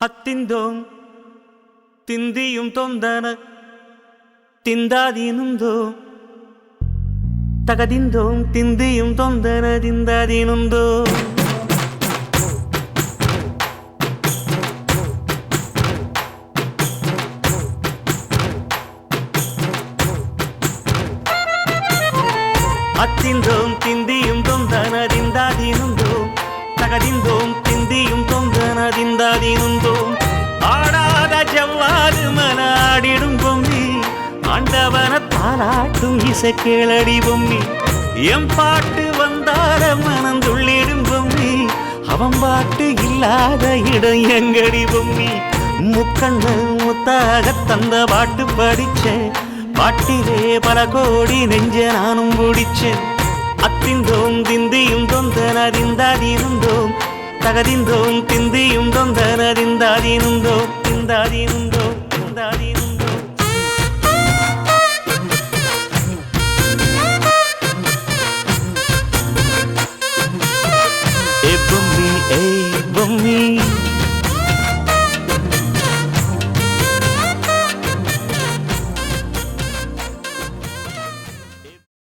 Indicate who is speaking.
Speaker 1: ಅತ್ತಿಂದೋಂ ತಿಂದಿಯುಂ ತೊಂದನ ತಿಂದಾದೀನುಂದೋ ತಗದಿಂದೋಂ ತಿಂದಿಯುಂ ತೊಂದನ ತಿಂದಾದೀನುಂದೋ ಅತ್ತಿಂದೋಂ ತಿಂದಿಯುಂ ತೊಂದನ ತಿಂದಾದೀನುಂದೋ தகதிந்தோம் திந்தியும் தொந்தனதிந்தாதீனுந்தோம் ஆடாத ஜவ்வாது மனாடிடும் பொம்மி ஆண்டவன தாலாட்டும் இசை கேளடி பொம்மி எம் பாட்டு வந்தார மனந்துள்ளிடும் பொம்மி அவன் பாட்டு இல்லாத இடம் எங்கடி பொம்மி முக்கண்ண முத்தாக தந்த பாட்டு படிச்சேன் பாட்டிலே பல கோடி நெஞ்ச நானும் பிடிச்சேன் அத்திந்தோம் திந்தியும் தொந்தனதிந்தாதீனுந்தோம் தகதிந்தோம் திந்தியும் தொந்தனதிந்தாதீனுந்தோம் திந்தாதீனுந்தோம் திந்தாதீனுந்தோம் ஏ பொம்மி